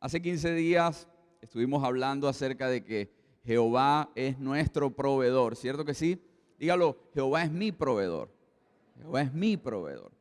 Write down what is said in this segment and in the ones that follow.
Hace 15 días estuvimos hablando acerca de que Jehová es nuestro proveedor, ¿cierto que sí? Dígalo, Jehová es mi proveedor. Jehová es mi proveedor.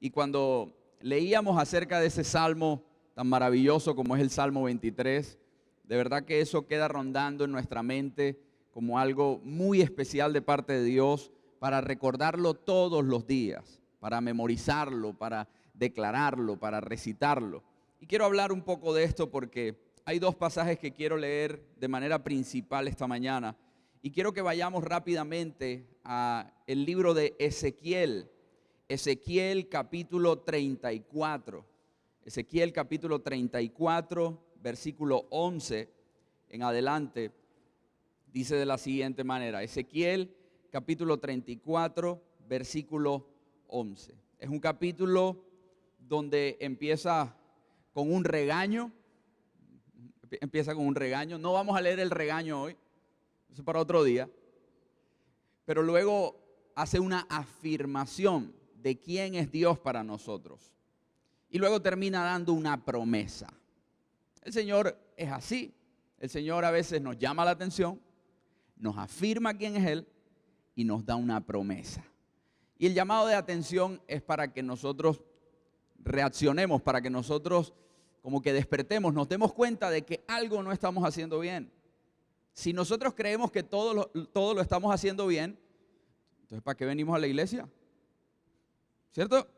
Y cuando leíamos acerca de ese salmo tan maravilloso como es el Salmo 23, de verdad que eso queda rondando en nuestra mente como algo muy especial de parte de Dios para recordarlo todos los días, para memorizarlo, para declararlo, para recitarlo. Y quiero hablar un poco de esto porque hay dos pasajes que quiero leer de manera principal esta mañana. Y quiero que vayamos rápidamente al libro de Ezequiel. Ezequiel capítulo 34. Ezequiel capítulo 34, versículo 11 en adelante. Dice de la siguiente manera. Ezequiel capítulo 34, versículo 11. Es un capítulo donde empieza con un regaño. No vamos a leer el regaño hoy, eso es para otro día. Pero luego hace una afirmación de quién es Dios para nosotros. Y luego termina dando una promesa. El Señor es así. El Señor a veces nos llama la atención, nos afirma quién es Él y nos da una promesa. Y el llamado de atención es para que nosotros reaccionemos, para que nosotros como que despertemos, nos demos cuenta de que algo no estamos haciendo bien. Si nosotros creemos que todo lo estamos haciendo bien, entonces ¿para qué venimos a la iglesia? ¿Cierto?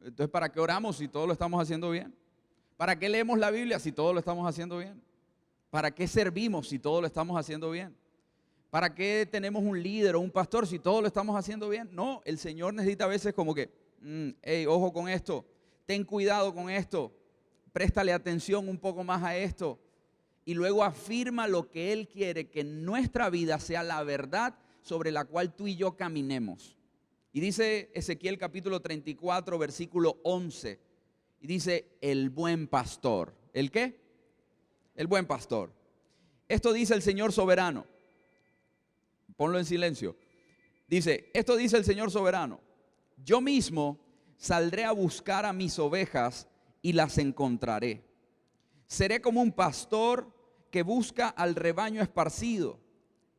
Entonces ¿para qué oramos si todo lo estamos haciendo bien? ¿Para qué leemos la Biblia si todo lo estamos haciendo bien? ¿Para qué servimos si todo lo estamos haciendo bien? ¿Para qué tenemos un líder o un pastor si todo lo estamos haciendo bien? No, el Señor necesita a veces como que, hey, ojo con esto, ten cuidado con esto, préstale atención un poco más a esto. Y luego afirma lo que Él quiere que en nuestra vida sea la verdad sobre la cual tú y yo caminemos. Y dice Ezequiel capítulo 34, versículo 11. Y dice, el buen pastor. ¿El qué? El buen pastor. Esto dice el Señor soberano. Ponlo en silencio. Dice, esto dice el Señor soberano. Yo mismo saldré a buscar a mis ovejas y las encontraré. Seré como un pastor que busca al rebaño esparcido.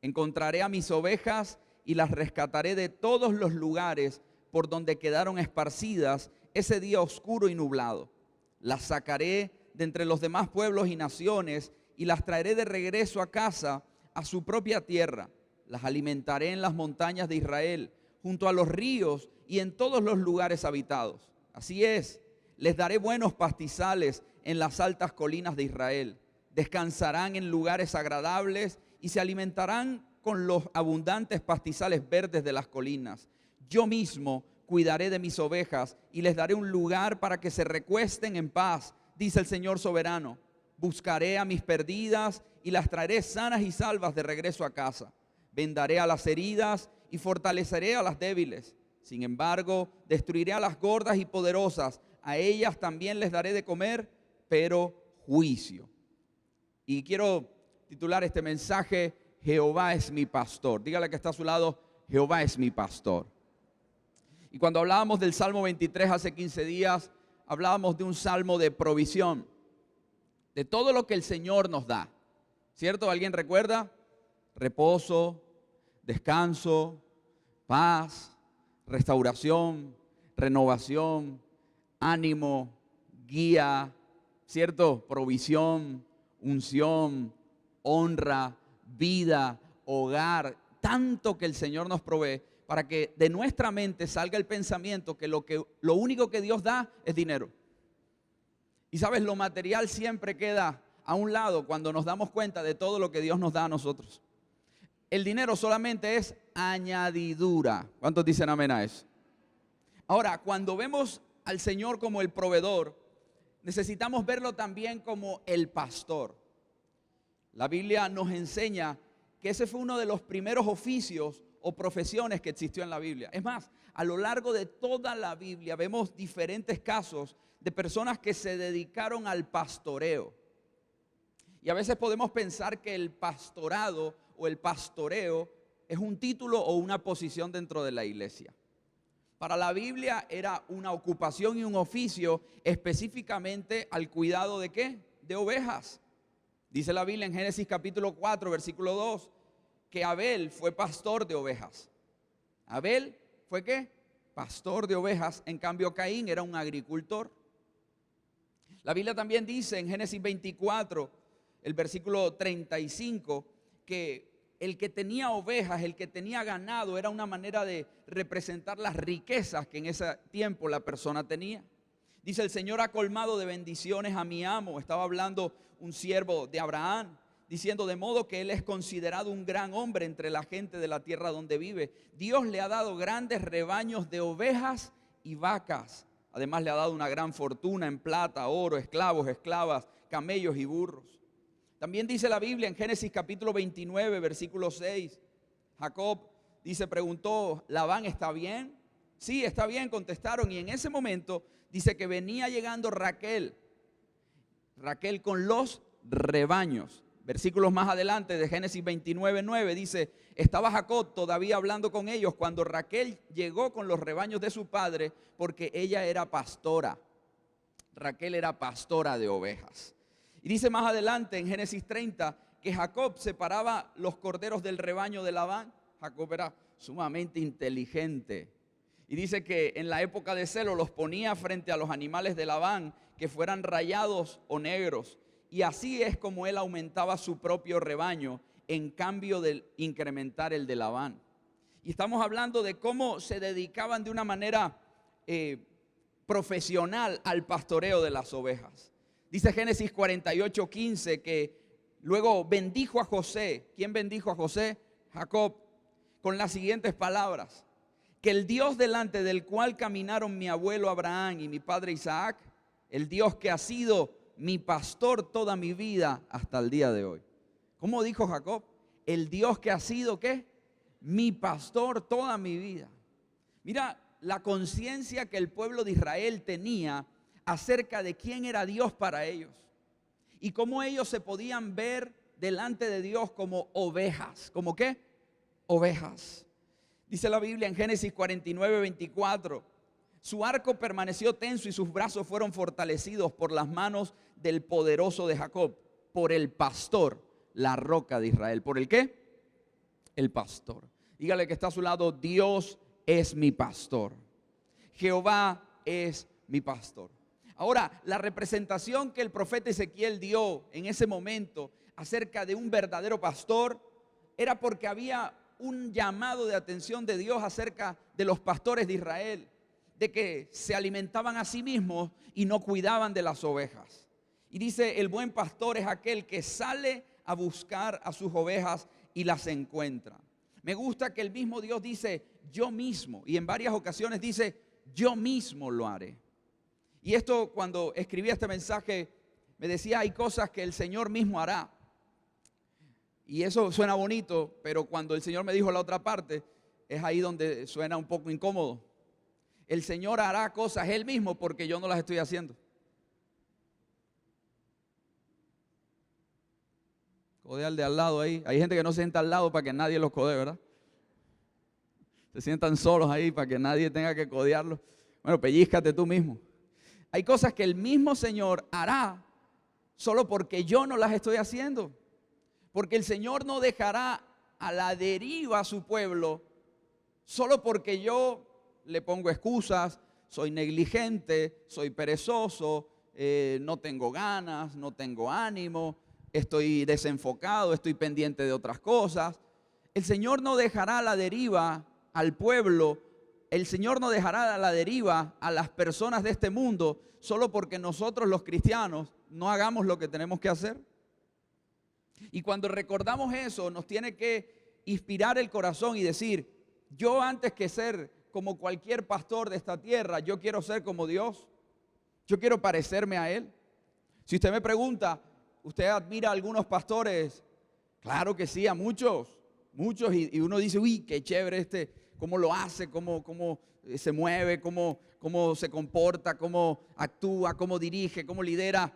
Encontraré a mis ovejas y las rescataré de todos los lugares por donde quedaron esparcidas ese día oscuro y nublado. Las sacaré de entre los demás pueblos y naciones y las traeré de regreso a casa, a su propia tierra. Las alimentaré en las montañas de Israel, junto a los ríos y en todos los lugares habitados. Así es, les daré buenos pastizales en las altas colinas de Israel. Descansarán en lugares agradables y se alimentarán con los abundantes pastizales verdes de las colinas. Yo mismo cuidaré de mis ovejas y les daré un lugar para que se recuesten en paz, dice el Señor soberano. Buscaré a mis perdidas y las traeré sanas y salvas de regreso a casa. Vendaré a las heridas y fortaleceré a las débiles. Sin embargo, destruiré a las gordas y poderosas. A ellas también les daré de comer, pero juicio. Y quiero titular este mensaje, Jehová es mi pastor. Dígale que está a su lado, Jehová es mi pastor. Y cuando hablábamos del Salmo 23 hace 15 días, hablábamos de un salmo de provisión, de todo lo que el Señor nos da. ¿Cierto? ¿Alguien recuerda? Reposo, descanso, paz, restauración, renovación, ánimo, guía, ¿cierto? Provisión, unción, honra, vida, hogar, tanto que el Señor nos provee para que de nuestra mente salga el pensamiento que lo único que Dios da es dinero. Y sabes, lo material siempre queda a un lado cuando nos damos cuenta de todo lo que Dios nos da a nosotros. El dinero solamente es añadidura. ¿Cuántos dicen amén a eso? Ahora, cuando vemos al Señor como el proveedor, necesitamos verlo también como el pastor. La Biblia nos enseña que ese fue uno de los primeros oficios o profesiones que existió en la Biblia. Es más, a lo largo de toda la Biblia vemos diferentes casos de personas que se dedicaron al pastoreo. Y a veces podemos pensar que el pastorado o el pastoreo es un título o una posición dentro de la iglesia. Para la Biblia era una ocupación y un oficio específicamente al cuidado ¿de qué? de ovejas. Dice la Biblia en Génesis capítulo 4, versículo 2, que Abel fue pastor de ovejas. Abel fue ¿qué? Pastor de ovejas. En cambio Caín era un agricultor. La Biblia también dice en Génesis 24, el versículo 35, que el que tenía ovejas, el que tenía ganado, era una manera de representar las riquezas que en ese tiempo la persona tenía. Dice, el Señor ha colmado de bendiciones a mi amo. Estaba hablando un siervo de Abraham, diciendo, de modo que él es considerado un gran hombre entre la gente de la tierra donde vive. Dios le ha dado grandes rebaños de ovejas y vacas. Además le ha dado una gran fortuna en plata, oro, esclavos, esclavas, camellos y burros. También dice la Biblia en Génesis capítulo 29, versículo 6. Jacob dice, preguntó, ¿Labán está bien? Sí, está bien, contestaron. Y en ese momento dice que venía llegando Raquel con los rebaños. Versículos más adelante de Génesis 29, 9 dice, estaba Jacob todavía hablando con ellos cuando Raquel llegó con los rebaños de su padre, porque ella era pastora. Raquel era pastora de ovejas. Y dice más adelante en Génesis 30 que Jacob separaba los corderos del rebaño de Labán. Jacob era sumamente inteligente. Y dice que en la época de celo los ponía frente a los animales de Labán que fueran rayados o negros. Y así es como él aumentaba su propio rebaño en cambio de incrementar el de Labán. Y estamos hablando de cómo se dedicaban de una manera profesional al pastoreo de las ovejas. Dice Génesis 48, 15 que luego bendijo a José. ¿Quién bendijo a José? Jacob, con las siguientes palabras: que el Dios delante del cual caminaron mi abuelo Abraham y mi padre Isaac, el Dios que ha sido mi pastor toda mi vida hasta el día de hoy. ¿Cómo dijo Jacob? El Dios que ha sido ¿qué? Mi pastor toda mi vida. Mira la conciencia que el pueblo de Israel tenía acerca de quién era Dios para ellos y cómo ellos se podían ver delante de Dios como ovejas. ¿Cómo qué? Ovejas. Dice la Biblia en Génesis 49, 24, su arco permaneció tenso y sus brazos fueron fortalecidos por las manos del poderoso de Jacob, por el pastor, la roca de Israel. ¿Por el qué? El pastor. Dígale que está a su lado, Dios es mi pastor. Jehová es mi pastor. Ahora, la representación que el profeta Ezequiel dio en ese momento acerca de un verdadero pastor era porque había un llamado de atención de Dios acerca de los pastores de Israel, de que se alimentaban a sí mismos y no cuidaban de las ovejas. Y dice, el buen pastor es aquel que sale a buscar a sus ovejas y las encuentra. Me gusta que el mismo Dios dice, yo mismo, y en varias ocasiones dice, yo mismo lo haré. Y esto, cuando escribí este mensaje, me decía, hay cosas que el Señor mismo hará. Y eso suena bonito, pero cuando el Señor me dijo la otra parte, es ahí donde suena un poco incómodo. El Señor hará cosas Él mismo porque yo no las estoy haciendo. Codea al de al lado ahí. Hay gente que no se sienta al lado para que nadie los codee, ¿verdad? Se sientan solos ahí para que nadie tenga que codearlos. Bueno, pellízcate tú mismo. Hay cosas que el mismo Señor hará solo porque yo no las estoy haciendo. Porque el Señor no dejará a la deriva a su pueblo solo porque yo le pongo excusas, soy negligente, soy perezoso, no tengo ganas, no tengo ánimo, estoy desenfocado, estoy pendiente de otras cosas. El Señor no dejará a la deriva al pueblo, el Señor no dejará a la deriva a las personas de este mundo solo porque nosotros los cristianos no hagamos lo que tenemos que hacer. Y cuando recordamos eso, nos tiene que inspirar el corazón y decir, yo antes que ser como cualquier pastor de esta tierra, yo quiero ser como Dios. Yo quiero parecerme a Él. Si usted me pregunta, ¿usted admira a algunos pastores? Claro que sí, a muchos. Y uno dice, uy, qué chévere cómo lo hace, cómo se mueve, cómo se comporta, cómo actúa, cómo dirige, cómo lidera.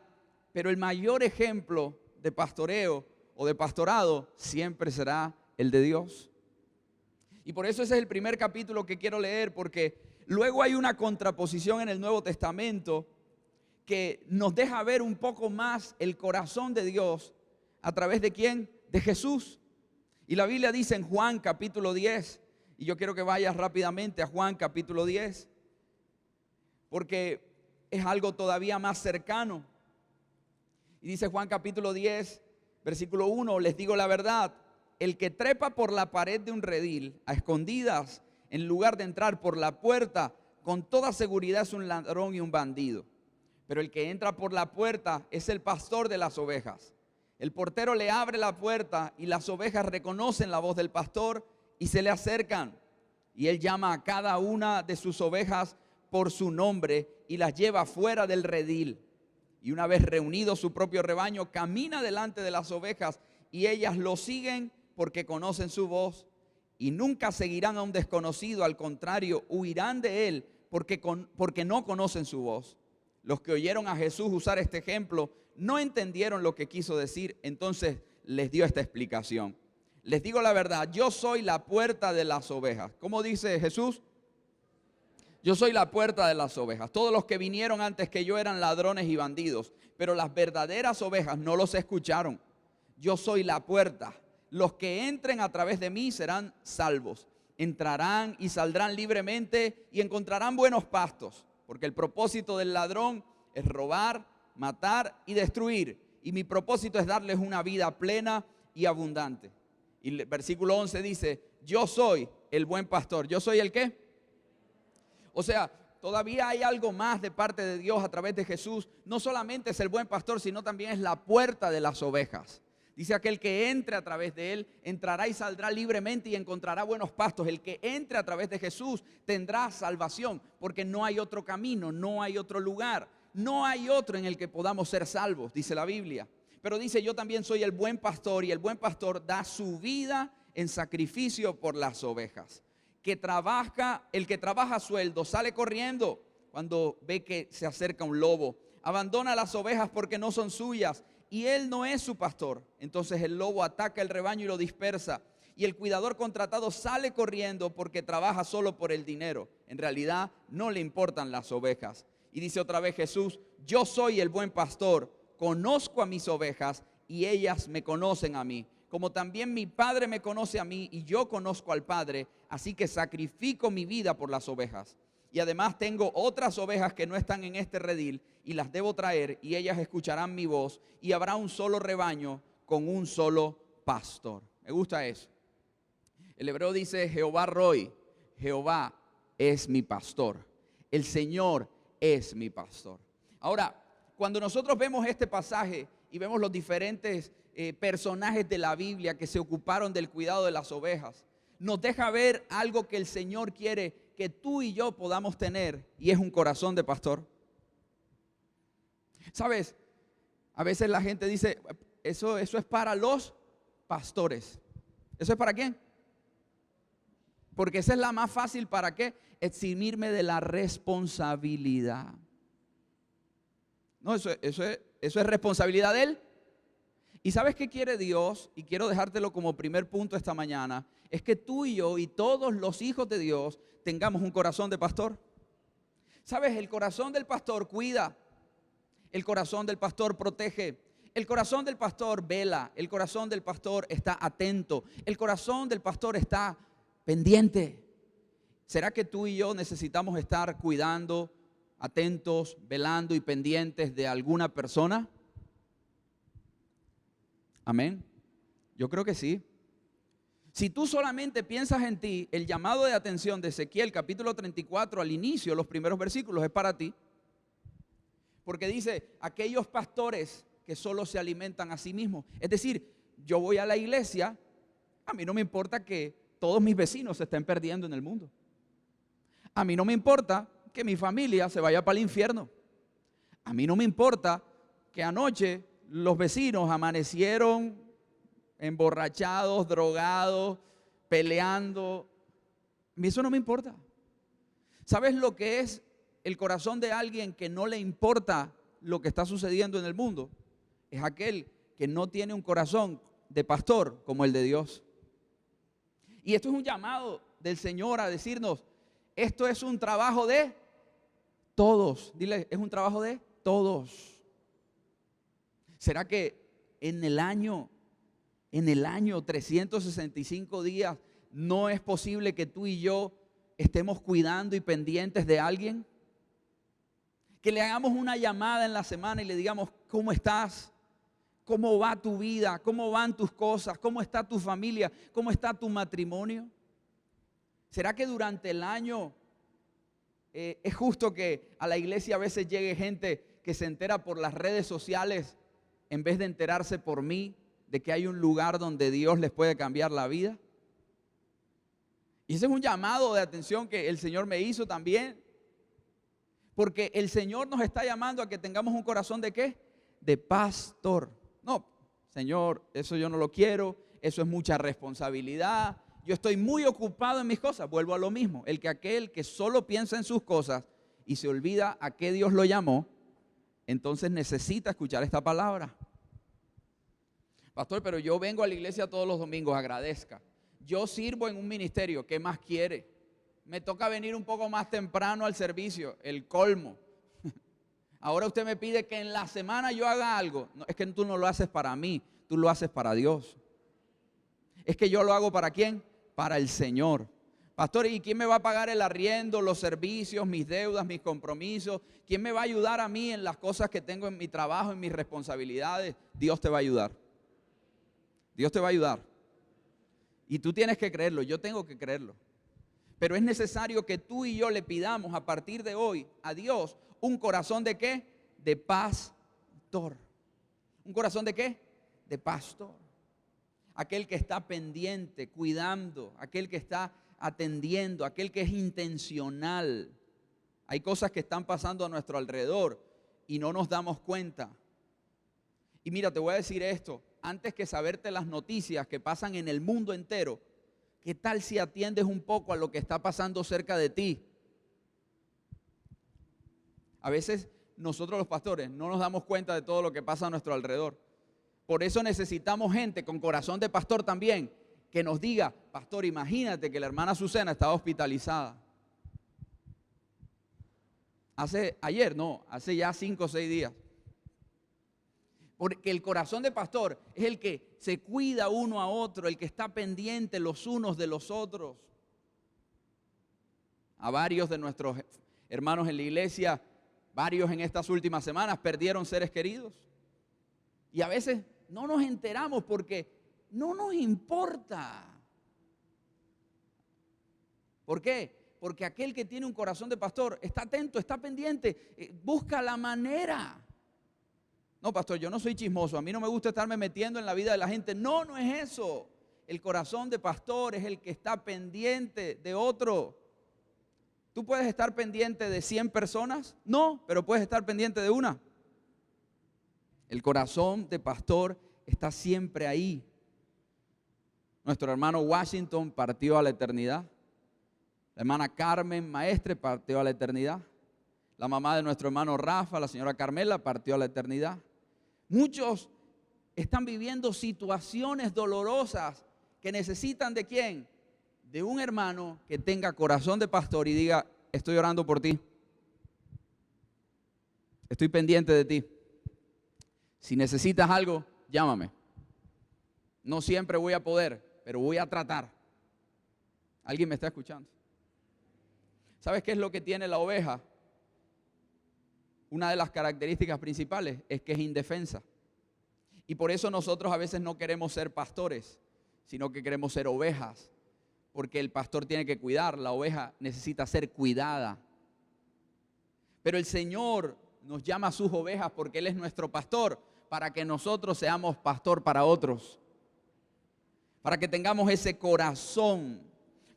Pero el mayor ejemplo de pastoreo o de pastorado siempre será el de Dios. Y por eso ese es el primer capítulo que quiero leer, porque luego hay una contraposición en el Nuevo Testamento que nos deja ver un poco más el corazón de Dios. ¿A través de quién? De Jesús. Y la Biblia dice en Juan capítulo 10, y yo quiero que vayas rápidamente a Juan capítulo 10, porque es algo todavía más cercano. Y dice Juan capítulo 10, versículo 1, les digo la verdad, el que trepa por la pared de un redil a escondidas, en lugar de entrar por la puerta, con toda seguridad es un ladrón y un bandido. Pero el que entra por la puerta es el pastor de las ovejas. El portero le abre la puerta y las ovejas reconocen la voz del pastor y se le acercan. Y él llama a cada una de sus ovejas por su nombre y las lleva fuera del redil. Y una vez reunido su propio rebaño, camina delante de las ovejas y ellas lo siguen porque conocen su voz. Y nunca seguirán a un desconocido, al contrario, huirán de él porque no conocen su voz. Los que oyeron a Jesús usar este ejemplo no entendieron lo que quiso decir, entonces les dio esta explicación. Les digo la verdad, yo soy la puerta de las ovejas. ¿Cómo dice Jesús? Yo soy la puerta de las ovejas. Todos los que vinieron antes que yo eran ladrones y bandidos, pero las verdaderas ovejas no los escucharon. Yo soy la puerta. Los que entren a través de mí serán salvos. Entrarán y saldrán libremente y encontrarán buenos pastos. Porque el propósito del ladrón es robar, matar y destruir. Y mi propósito es darles una vida plena y abundante. Y el versículo 11 dice, yo soy el buen pastor. ¿Yo soy el qué? O sea, todavía hay algo más de parte de Dios a través de Jesús. No solamente es el buen pastor, sino también es la puerta de las ovejas. Dice aquel que entre a través de él, entrará y saldrá libremente y encontrará buenos pastos. El que entre a través de Jesús tendrá salvación, porque no hay otro camino, no hay otro lugar, no hay otro en el que podamos ser salvos, dice la Biblia. Pero dice, yo también soy el buen pastor y el buen pastor da su vida en sacrificio por las ovejas. El que trabaja a sueldo sale corriendo cuando ve que se acerca un lobo. Abandona las ovejas porque no son suyas y él no es su pastor. Entonces el lobo ataca el rebaño y lo dispersa. Y el cuidador contratado sale corriendo porque trabaja solo por el dinero. En realidad no le importan las ovejas. Y dice otra vez Jesús, yo soy el buen pastor, conozco a mis ovejas y ellas me conocen a mí. Como también mi Padre me conoce a mí y yo conozco al Padre, así que sacrifico mi vida por las ovejas. Y además tengo otras ovejas que no están en este redil y las debo traer y ellas escucharán mi voz y habrá un solo rebaño con un solo pastor. Me gusta eso. El hebreo dice Jehová Roy, Jehová es mi pastor. El Señor es mi pastor. Ahora, cuando nosotros vemos este pasaje y vemos los diferentes personajes de la Biblia que se ocuparon del cuidado de las ovejas, nos deja ver algo que el Señor quiere que tú y yo podamos tener, y es un corazón de pastor. ¿Sabes? A veces la gente dice, eso es para los pastores. ¿Eso es para quién? Porque esa es la más fácil. ¿Para qué? Eximirme de la responsabilidad. No, eso es responsabilidad de Él. ¿Y sabes qué quiere Dios? Y quiero dejártelo como primer punto esta mañana. Es que tú y yo y todos los hijos de Dios tengamos un corazón de pastor. ¿Sabes? El corazón del pastor cuida. El corazón del pastor protege. El corazón del pastor vela. El corazón del pastor está atento. El corazón del pastor está pendiente. ¿Será que tú y yo necesitamos estar cuidando, atentos, velando y pendientes de alguna persona? Amén. Yo creo que sí. Si tú solamente piensas en ti, el llamado de atención de Ezequiel capítulo 34 al inicio, los primeros versículos, es para ti. Porque dice, aquellos pastores que solo se alimentan a sí mismos. Es decir, yo voy a la iglesia, a mí no me importa que todos mis vecinos se estén perdiendo en el mundo. A mí no me importa que mi familia se vaya para el infierno. A mí no me importa que anoche los vecinos amanecieron emborrachados, drogados, peleando. A mí eso no me importa. ¿Sabes lo que es el corazón de alguien que no le importa lo que está sucediendo en el mundo? Es aquel que no tiene un corazón de pastor como el de Dios. Y esto es un llamado del Señor a decirnos, esto es un trabajo de todos. Dile, es un trabajo de todos. ¿Será que en el año 365 días, no es posible que tú y yo estemos cuidando y pendientes de alguien? Que le hagamos una llamada en la semana y le digamos, ¿cómo estás? ¿Cómo va tu vida? ¿Cómo van tus cosas? ¿Cómo está tu familia? ¿Cómo está tu matrimonio? ¿Será que durante el año es justo que a la iglesia a veces llegue gente que se entera por las redes sociales en vez de enterarse por mí de que hay un lugar donde Dios les puede cambiar la vida? Y ese es un llamado de atención que el Señor me hizo también. Porque el Señor nos está llamando a que tengamos un corazón ¿de qué? De pastor. No, Señor, eso yo no lo quiero, eso es mucha responsabilidad. Yo estoy muy ocupado en mis cosas. Vuelvo a lo mismo. Aquel que solo piensa en sus cosas y se olvida a qué Dios lo llamó, entonces necesita escuchar esta palabra. Pastor, pero yo vengo a la iglesia todos los domingos, agradezca. Yo sirvo en un ministerio, ¿qué más quiere? Me toca venir un poco más temprano al servicio, el colmo. Ahora usted me pide que en la semana yo haga algo. No, es que tú no lo haces para mí, tú lo haces para Dios. Es que yo lo hago ¿para quién? Para el Señor. Pastor, ¿y quién me va a pagar el arriendo, los servicios, mis deudas, mis compromisos? ¿Quién me va a ayudar a mí en las cosas que tengo en mi trabajo, en mis responsabilidades? Dios te va a ayudar. Dios te va a ayudar. Y tú tienes que creerlo, yo tengo que creerlo. Pero es necesario que tú y yo le pidamos a partir de hoy a Dios un corazón ¿de qué? De pastor. ¿Un corazón de qué? De pastor. Aquel que está pendiente, cuidando, aquel que está atendiendo, aquel que es intencional. Hay cosas que están pasando a nuestro alrededor y no nos damos cuenta. Y mira, te voy a decir esto, antes que saberte las noticias que pasan en el mundo entero, ¿qué tal si atiendes un poco a lo que está pasando cerca de ti? A veces nosotros los pastores no nos damos cuenta de todo lo que pasa a nuestro alrededor. Por eso necesitamos gente con corazón de pastor también, que nos diga, pastor, imagínate que la hermana Azucena estaba hospitalizada. Hace ya 5 o 6 días. Porque el corazón de pastor es el que se cuida uno a otro, el que está pendiente los unos de los otros. A varios de nuestros hermanos en la iglesia, varios en estas últimas semanas perdieron seres queridos. Y a veces no nos enteramos porque no nos importa. ¿Por qué? Porque aquel que tiene un corazón de pastor está atento, está pendiente, busca la manera. No, pastor, yo no soy chismoso, a mí no me gusta estarme metiendo en la vida de la gente. No, no es eso. El corazón de pastor es el que está pendiente de otro. ¿Tú puedes estar pendiente de 100 personas? No, pero puedes estar pendiente de una. El corazón de pastor está siempre ahí. Nuestro hermano Washington partió a la eternidad. La hermana Carmen Maestre partió a la eternidad. La mamá de nuestro hermano Rafa, la señora Carmela, partió a la eternidad. Muchos están viviendo situaciones dolorosas que necesitan ¿de quién? De un hermano que tenga corazón de pastor y diga, estoy orando por ti. Estoy pendiente de ti. Si necesitas algo, llámame. No siempre voy a poder, pero voy a tratar. ¿Alguien me está escuchando? ¿Sabes qué es lo que tiene la oveja? Una de las características principales es que es indefensa. Y por eso nosotros a veces no queremos ser pastores, sino que queremos ser ovejas. Porque el pastor tiene que cuidar, la oveja necesita ser cuidada. Pero el Señor nos llama a sus ovejas porque Él es nuestro pastor, para que nosotros seamos pastor para otros. Para que tengamos ese corazón.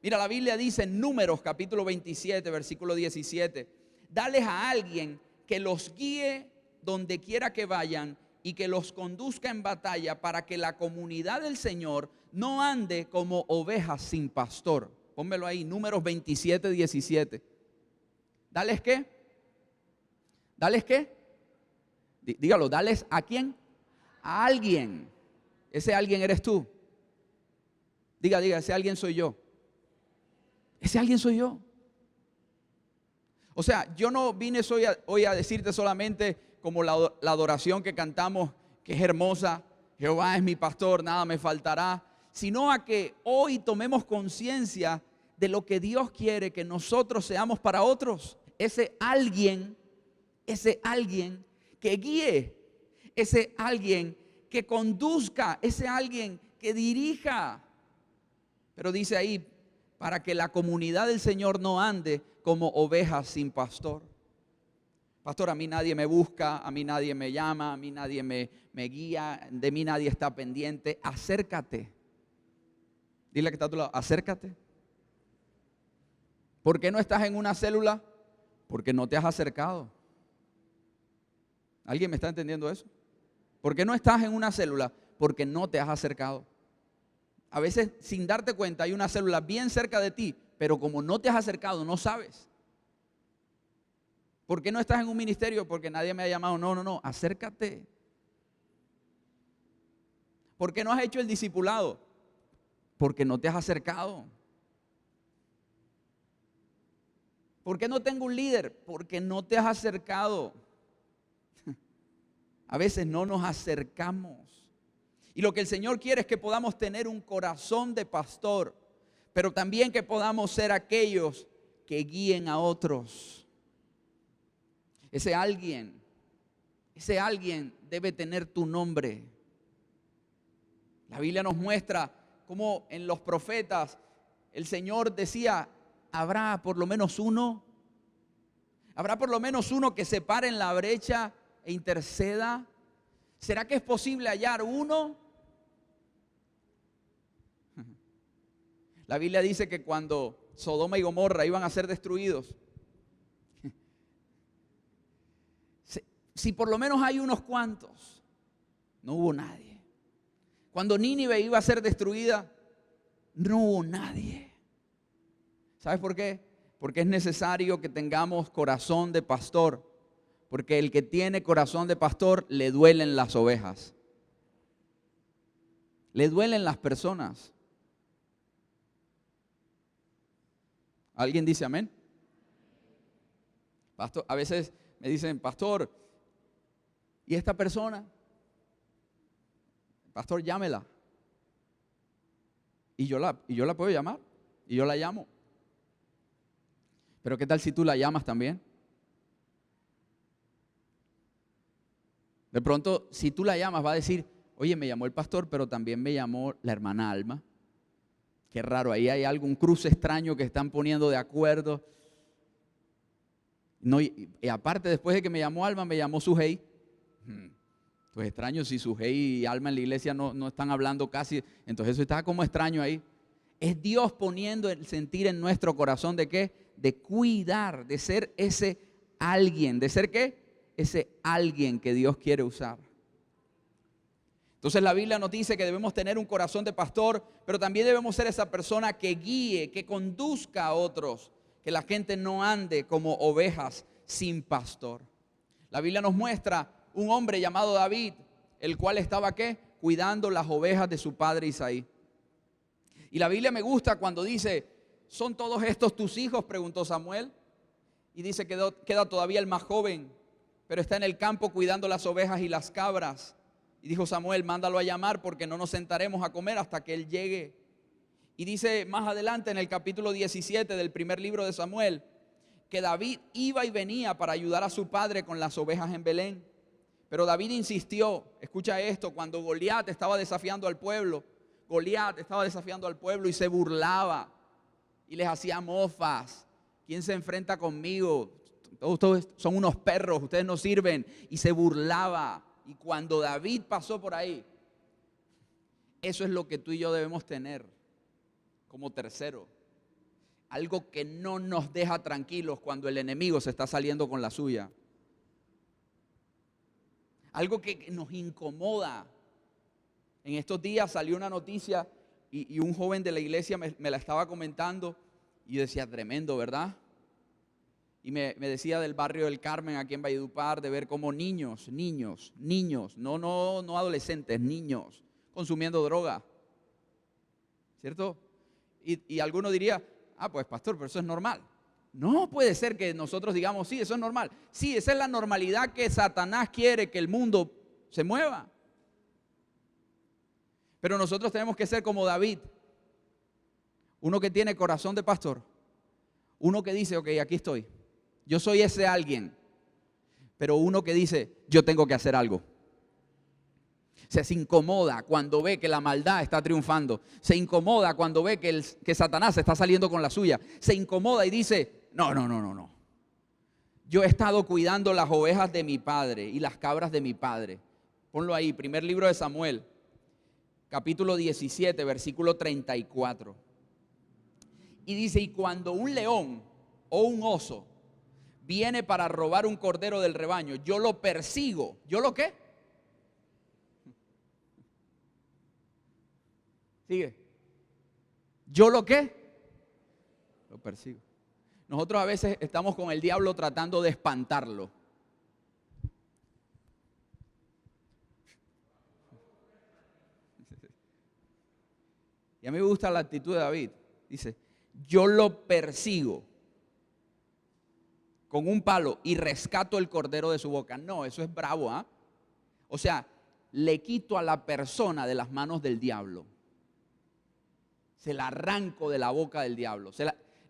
Mira, la Biblia dice en Números capítulo 27, versículo 17, dales a alguien que los guíe donde quiera que vayan y que los conduzca en batalla para que la comunidad del Señor no ande como ovejas sin pastor. Pónmelo ahí, Números 27, 17. ¿Dales qué? ¿Dales qué? Dígalo, ¿dales a quién? A alguien. Ese alguien eres tú. Diga, ese alguien soy yo. Ese alguien soy yo. O sea, yo no vine hoy a decirte solamente como la adoración que cantamos, que es hermosa, Jehová es mi pastor, nada me faltará, sino a que hoy tomemos conciencia de lo que Dios quiere que nosotros seamos para otros. Ese alguien que guíe, ese alguien que conduzca, ese alguien que dirija. Pero dice ahí, para que la comunidad del Señor no ande como ovejas sin pastor. Pastor, a mí nadie me busca, a mí nadie me llama, a mí nadie me guía, de mí nadie está pendiente. Acércate. Dile que está a tu lado, acércate. ¿Por qué no estás en una célula? Porque no te has acercado. ¿Alguien me está entendiendo eso? ¿Por qué no estás en una célula? Porque no te has acercado. A veces, sin darte cuenta, hay una célula bien cerca de ti, pero como no te has acercado, no sabes. ¿Por qué no estás en un ministerio? Porque nadie me ha llamado. No, acércate. ¿Por qué no has hecho el discipulado? Porque no te has acercado. ¿Por qué no tengo un líder? Porque no te has acercado. A veces no nos acercamos. Y lo que el Señor quiere es que podamos tener un corazón de pastor, pero también que podamos ser aquellos que guíen a otros. Ese alguien debe tener tu nombre. La Biblia nos muestra cómo en los profetas el Señor decía, habrá por lo menos uno que se pare en la brecha e interceda. ¿Será que es posible hallar uno? La Biblia dice que cuando Sodoma y Gomorra iban a ser destruidos, si por lo menos hay unos cuantos, no hubo nadie. Cuando Nínive iba a ser destruida, no hubo nadie. ¿Sabes por qué? Porque es necesario que tengamos corazón de pastor. Porque el que tiene corazón de pastor le duelen las ovejas. Le duelen las personas. ¿Alguien dice amén? Pastor, a veces me dicen, pastor, ¿y esta persona? Pastor, llámela. Y yo la puedo llamar. Y yo la llamo. Pero ¿qué tal si tú la llamas también? De pronto, si tú la llamas, va a decir, oye, me llamó el pastor, pero también me llamó la hermana Alma. Qué raro, ahí hay algún cruce extraño que están poniendo de acuerdo. No, y aparte, después de que me llamó Alma, me llamó Sujei. Pues extraño, si Sujei y Alma en la iglesia no están hablando casi, entonces eso está como extraño ahí. Es Dios poniendo el sentir en nuestro corazón de ¿qué? De cuidar, de ser ese alguien. ¿De ser qué? Ese alguien que Dios quiere usar. Entonces la Biblia nos dice que debemos tener un corazón de pastor, pero también debemos ser esa persona que guíe, que conduzca a otros, que la gente no ande como ovejas sin pastor. La Biblia nos muestra un hombre llamado David, el cual estaba ¿qué? Cuidando las ovejas de su padre Isaí. Y la Biblia me gusta cuando dice, ¿son todos estos tus hijos?, preguntó Samuel. Y dice que queda todavía el más joven, pero está en el campo cuidando las ovejas y las cabras. Y dijo Samuel, mándalo a llamar porque no nos sentaremos a comer hasta que él llegue. Y dice más adelante en el capítulo 17 del primer libro de Samuel, que David iba y venía para ayudar a su padre con las ovejas en Belén. Pero David insistió, escucha esto, cuando Goliat estaba desafiando al pueblo, y se burlaba y les hacía mofas. ¿Quién se enfrenta conmigo? Todos ustedes son unos perros, ustedes no sirven. Y se burlaba. Y cuando David pasó por ahí, eso es lo que tú y yo debemos tener como tercero. Algo que no nos deja tranquilos cuando el enemigo se está saliendo con la suya. Algo que nos incomoda. En estos días salió una noticia y un joven de la iglesia me la estaba comentando y yo decía, tremendo, ¿verdad? Y me decía del barrio del Carmen aquí en Valledupar, de ver cómo niños, no adolescentes, niños, consumiendo droga. ¿Cierto? Y alguno diría, pues pastor, pero eso es normal. No puede ser que nosotros digamos, sí, eso es normal. Sí, esa es la normalidad que Satanás quiere que el mundo se mueva. Pero nosotros tenemos que ser como David, uno que tiene corazón de pastor, uno que dice, ok, aquí estoy, yo soy ese alguien, pero uno que dice, yo tengo que hacer algo. Se incomoda cuando ve que la maldad está triunfando. Se incomoda cuando ve que Satanás está saliendo con la suya. Se incomoda y dice, no. Yo he estado cuidando las ovejas de mi padre y las cabras de mi padre. Ponlo ahí, primer libro de Samuel, capítulo 17, versículo 34. Y dice, y cuando un león o un oso viene para robar un cordero del rebaño, yo lo persigo. ¿Yo lo qué? Sigue. ¿Yo lo qué? Lo persigo. Nosotros a veces estamos con el diablo tratando de espantarlo. Y a mí me gusta la actitud de David. Dice, yo lo persigo con un palo y rescato el cordero de su boca. No, eso es bravo, ¿ah? O sea, le quito a la persona de las manos del diablo. Se la arranco de la boca del diablo.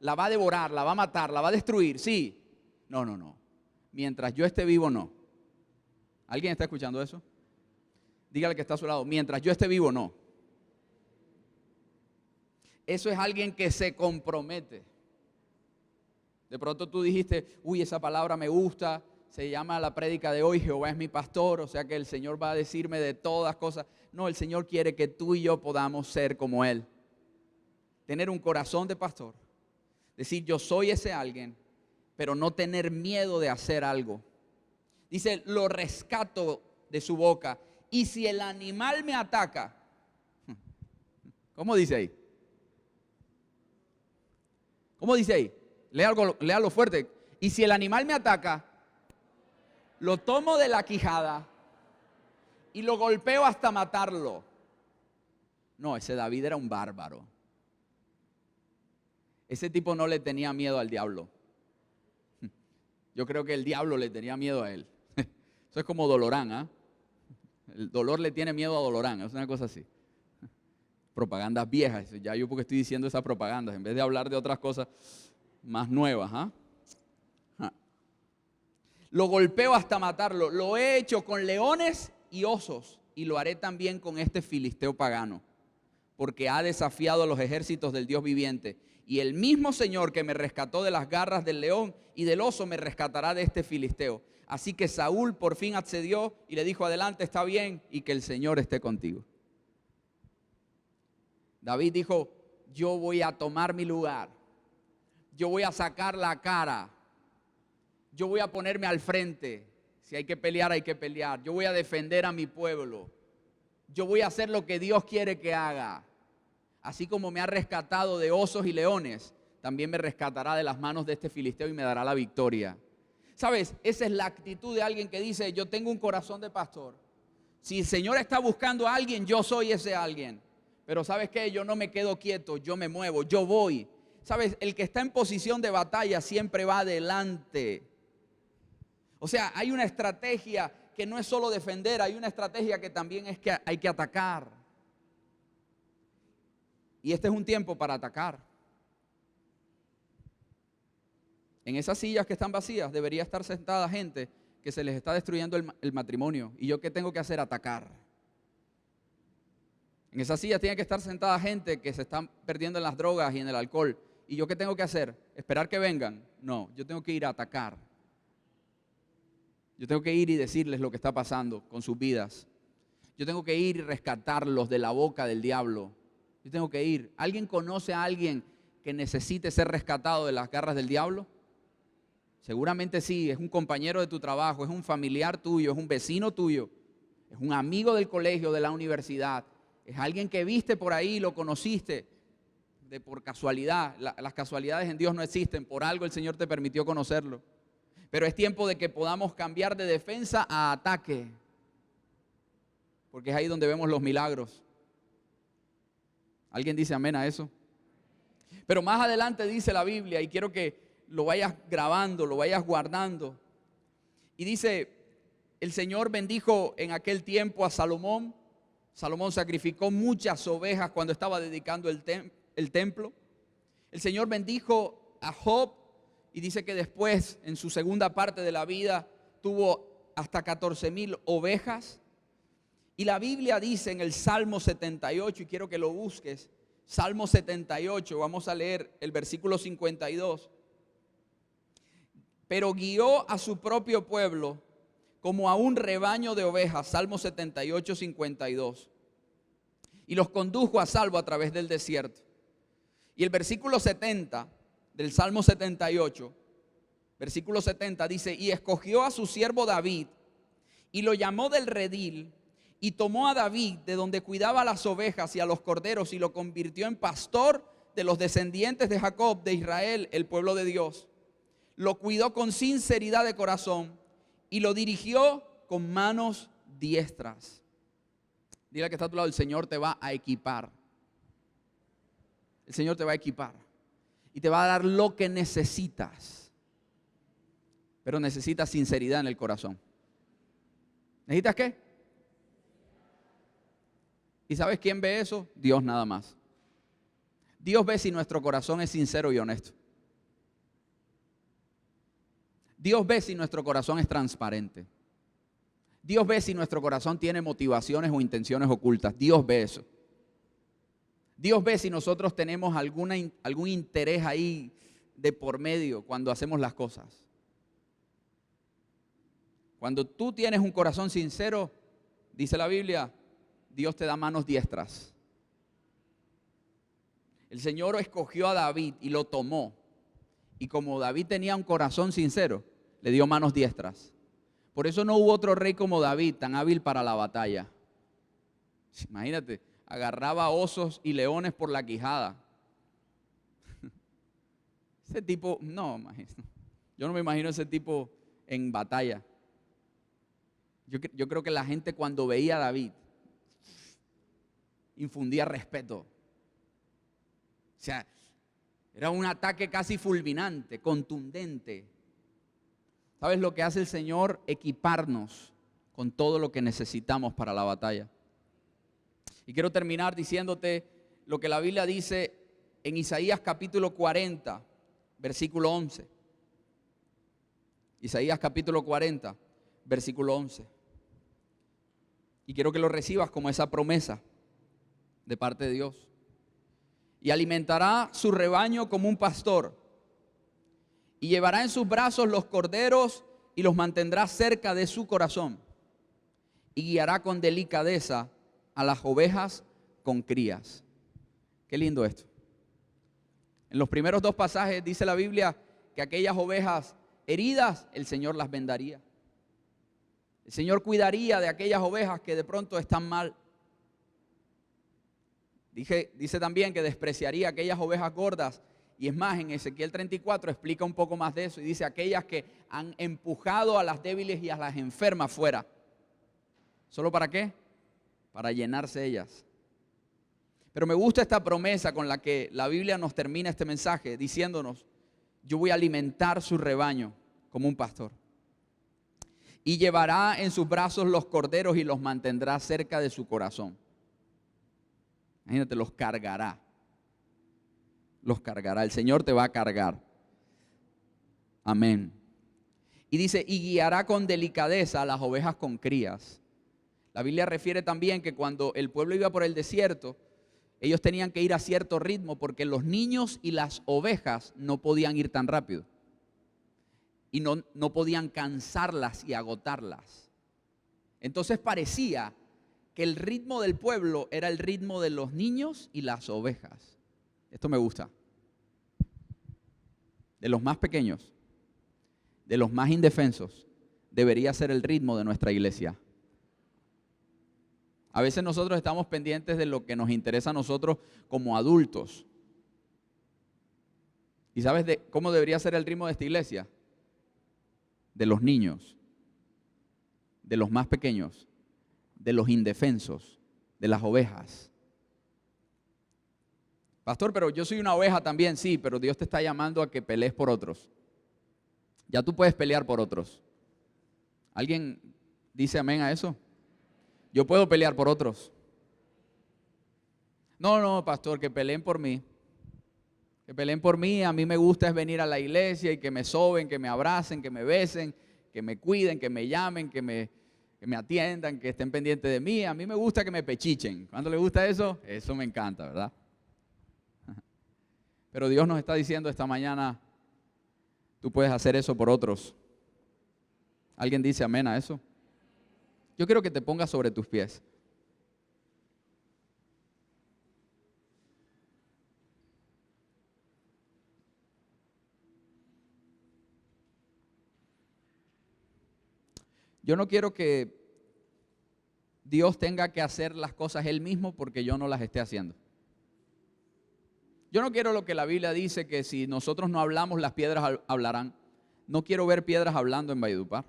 La va a devorar, la va a matar, la va a destruir, sí. No. Mientras yo esté vivo, no. ¿Alguien está escuchando eso? Dígale que está a su lado. Mientras yo esté vivo, no. Eso es alguien que se compromete. De pronto tú dijiste, uy, esa palabra me gusta. Se llama la prédica de hoy, Jehová es mi pastor. O sea que el Señor va a decirme de todas cosas. No, el Señor quiere que tú y yo podamos ser como Él. Tener un corazón de pastor. Decir, yo soy ese alguien, pero no tener miedo de hacer algo. Dice, lo rescato de su boca. Y si el animal me ataca, ¿cómo dice ahí? ¿Cómo dice ahí? Léalo fuerte. Y si el animal me ataca, lo tomo de la quijada y lo golpeo hasta matarlo. No, ese David era un bárbaro. Ese tipo no le tenía miedo al diablo. Yo creo que el diablo le tenía miedo a él. Eso es como Dolorán, ¿ah? El dolor le tiene miedo a Dolorán, es una cosa así. Propagandas viejas, ya yo porque estoy diciendo esas propagandas, en vez de hablar de otras cosas más nuevas, ¿ah? Lo golpeo hasta matarlo. Lo he hecho con leones y osos y lo haré también con este filisteo pagano, porque ha desafiado a los ejércitos del Dios viviente. Y el mismo Señor que me rescató de las garras del león y del oso me rescatará de este filisteo. Así que Saúl por fin accedió y le dijo, adelante, está bien, y que el Señor esté contigo. David dijo, yo voy a tomar mi lugar. Yo voy a sacar la cara. Yo voy a ponerme al frente. Si hay que pelear, hay que pelear. Yo voy a defender a mi pueblo. Yo voy a hacer lo que Dios quiere que haga. Así como me ha rescatado de osos y leones, también me rescatará de las manos de este filisteo y me dará la victoria. ¿Sabes? Esa es la actitud de alguien que dice, yo tengo un corazón de pastor. Si el Señor está buscando a alguien, yo soy ese alguien. Pero ¿sabes qué? Yo no me quedo quieto, yo me muevo, yo voy. ¿Sabes? El que está en posición de batalla siempre va adelante. O sea, hay una estrategia que no es solo defender, hay una estrategia que también es que hay que atacar. Y este es un tiempo para atacar. En esas sillas que están vacías debería estar sentada gente que se les está destruyendo el matrimonio. ¿Y yo qué tengo que hacer? Atacar. En esas sillas tiene que estar sentada gente que se están perdiendo en las drogas y en el alcohol. ¿Y yo qué tengo que hacer? ¿Esperar que vengan? No, yo tengo que ir a atacar. Yo tengo que ir y decirles lo que está pasando con sus vidas. Yo tengo que ir y rescatarlos de la boca del diablo. Yo tengo que ir. ¿Alguien conoce a alguien que necesite ser rescatado de las garras del diablo? Seguramente sí, es un compañero de tu trabajo, es un familiar tuyo, es un vecino tuyo, es un amigo del colegio, de la universidad, es alguien que viste por ahí, lo conociste por casualidad. Las casualidades en Dios no existen, por algo el Señor te permitió conocerlo. Pero es tiempo de que podamos cambiar de defensa a ataque, porque es ahí donde vemos los milagros. ¿Alguien dice amén a eso? Pero más adelante dice la Biblia, y quiero que lo vayas grabando, lo vayas guardando. Y dice, el Señor bendijo en aquel tiempo a Salomón. Salomón sacrificó muchas ovejas cuando estaba dedicando el templo. El Señor bendijo a Job y dice que después, en su segunda parte de la vida, tuvo hasta 14,000 ovejas. Y la Biblia dice en el Salmo 78, y quiero que lo busques, Salmo 78, vamos a leer el versículo 52. Pero guió a su propio pueblo como a un rebaño de ovejas, Salmo 78, 52. Y los condujo a salvo a través del desierto. Y el versículo 70 del Salmo 78, versículo 70 dice, y escogió a su siervo David y lo llamó del redil y tomó a David de donde cuidaba las ovejas y a los corderos y lo convirtió en pastor de los descendientes de Jacob, de Israel, el pueblo de Dios. Lo cuidó con sinceridad de corazón y lo dirigió con manos diestras. Dile que está a tu lado, el Señor te va a equipar. El Señor te va a equipar y te va a dar lo que necesitas. Pero necesitas sinceridad en el corazón. ¿Necesitas qué? ¿Y sabes quién ve eso? Dios nada más. Dios ve si nuestro corazón es sincero y honesto. Dios ve si nuestro corazón es transparente. Dios ve si nuestro corazón tiene motivaciones o intenciones ocultas. Dios ve eso. Dios ve si nosotros tenemos algún interés ahí de por medio cuando hacemos las cosas. Cuando tú tienes un corazón sincero, dice la Biblia, Dios te da manos diestras. El Señor escogió a David y lo tomó. Y como David tenía un corazón sincero, le dio manos diestras. Por eso no hubo otro rey como David, tan hábil para la batalla. Imagínate, agarraba osos y leones por la quijada. Ese tipo, no, yo no me imagino ese tipo en batalla. Yo creo que la gente cuando veía a David infundía respeto. O sea, era un ataque casi fulminante, contundente. ¿Sabes lo que hace el Señor? Equiparnos con todo lo que necesitamos para la batalla. Y quiero terminar diciéndote lo que la Biblia dice en Isaías capítulo 40, versículo 11. Isaías capítulo 40, versículo 11. Y quiero que lo recibas como esa promesa de parte de Dios. Y alimentará su rebaño como un pastor. Y llevará en sus brazos los corderos y los mantendrá cerca de su corazón. Y guiará con delicadeza a las ovejas con crías. Qué lindo esto. En los primeros dos pasajes dice la Biblia que aquellas ovejas heridas, el Señor las vendaría. El Señor cuidaría de aquellas ovejas que de pronto están mal. Dice también que despreciaría aquellas ovejas gordas. Y es más, en Ezequiel 34 explica un poco más de eso. Y dice aquellas que han empujado a las débiles y a las enfermas fuera. ¿Solo para qué? Para llenarse ellas. Pero me gusta esta promesa con la que la Biblia nos termina este mensaje, diciéndonos, yo voy a alimentar su rebaño como un pastor. Y llevará en sus brazos los corderos y los mantendrá cerca de su corazón. Imagínate, los cargará. Los cargará. El Señor te va a cargar. Amén. Y dice, y guiará con delicadeza a las ovejas con crías. La Biblia refiere también que cuando el pueblo iba por el desierto, ellos tenían que ir a cierto ritmo porque los niños y las ovejas no podían ir tan rápido. Y no podían cansarlas y agotarlas. Entonces parecía que el ritmo del pueblo era el ritmo de los niños y las ovejas. Esto me gusta. De los más pequeños, de los más indefensos, debería ser el ritmo de nuestra iglesia. A veces nosotros estamos pendientes de lo que nos interesa a nosotros como adultos. ¿Y sabes cómo debería ser el ritmo de esta iglesia? De los niños, de los más pequeños, de los indefensos, de las ovejas. Pastor, pero yo soy una oveja también. Sí, pero Dios te está llamando a que pelees por otros. Ya tú puedes pelear por otros. ¿Alguien dice amén a eso? Yo puedo pelear por otros. No, pastor, que peleen por mí. Que peleen por mí. A mí me gusta es venir a la iglesia y que me soben, que me abracen, que me besen, que me cuiden, que me llamen, que me atiendan, que estén pendientes de mí. A mí me gusta que me pechichen. ¿Cuándo le gusta eso? Eso me encanta, ¿verdad? Pero Dios nos está diciendo esta mañana, tú puedes hacer eso por otros. ¿Alguien dice amén a eso? Yo quiero que te pongas sobre tus pies. Yo no quiero que Dios tenga que hacer las cosas Él mismo porque yo no las esté haciendo. Yo no quiero lo que la Biblia dice, que si nosotros no hablamos, las piedras hablarán. No quiero ver piedras hablando en Valledupar.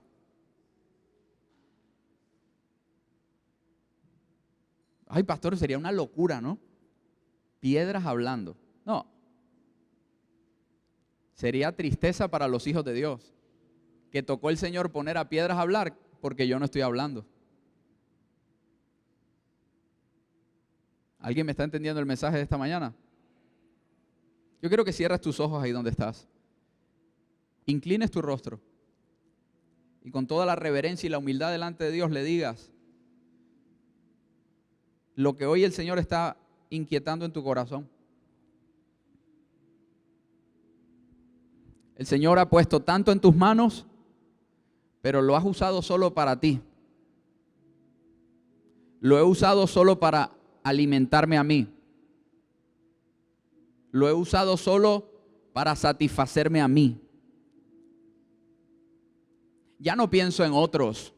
Ay, pastor, sería una locura, ¿no? Piedras hablando. No. Sería tristeza para los hijos de Dios, que tocó el Señor poner a piedras a hablar porque yo no estoy hablando. ¿Alguien me está entendiendo el mensaje de esta mañana? Yo quiero que cierres tus ojos ahí donde estás. Inclines tu rostro y con toda la reverencia y la humildad delante de Dios le digas lo que hoy el Señor está inquietando en tu corazón. El Señor ha puesto tanto en tus manos, pero lo has usado solo para ti. Lo he usado solo para alimentarme a mí. Lo he usado solo para satisfacerme a mí. Ya no pienso en otros.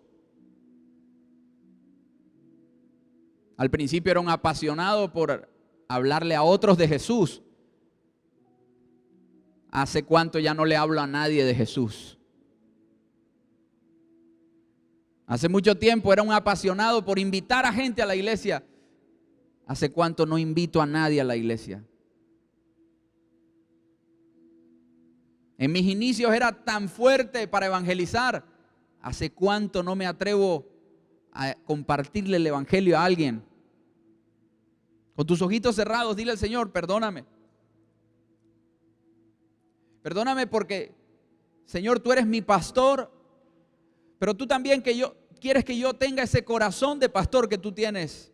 Al principio era un apasionado por hablarle a otros de Jesús. ¿Hace cuánto ya no le hablo a nadie de Jesús? Hace mucho tiempo era un apasionado por invitar a gente a la iglesia. ¿Hace cuánto no invito a nadie a la iglesia? En mis inicios era tan fuerte para evangelizar. ¿Hace cuánto no me atrevo a compartirle el evangelio a alguien? Con tus ojitos cerrados, dile al Señor, perdóname. Perdóname porque, Señor, tú eres mi pastor, pero tú también quieres que yo tenga ese corazón de pastor que tú tienes.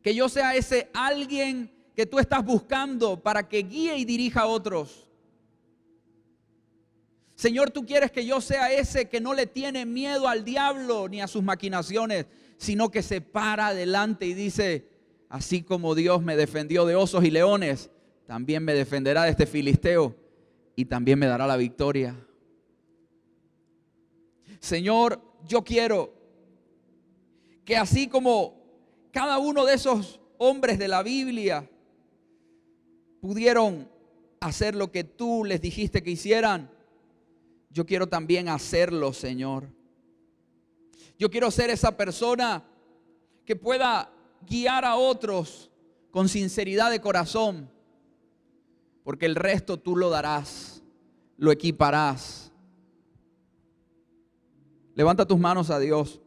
Que yo sea ese alguien que tú estás buscando para que guíe y dirija a otros. Señor, tú quieres que yo sea ese que no le tiene miedo al diablo ni a sus maquinaciones, sino que se para adelante y dice, así como Dios me defendió de osos y leones, también me defenderá de este filisteo y también me dará la victoria. Señor, yo quiero que así como cada uno de esos hombres de la Biblia pudieron hacer lo que tú les dijiste que hicieran, yo quiero también hacerlo, Señor. Yo quiero ser esa persona que pueda guiar a otros con sinceridad de corazón, porque el resto tú lo darás, lo equiparás. Levanta tus manos a Dios.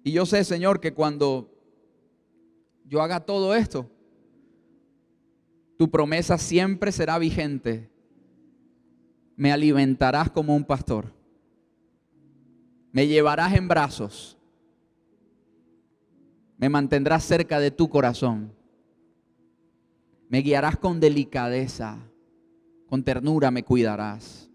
Y yo sé, Señor, que cuando yo haga todo esto, tu promesa siempre será vigente. Me alimentarás como un pastor. Me llevarás en brazos. Me mantendrás cerca de tu corazón. Me guiarás con delicadeza. Con ternura me cuidarás.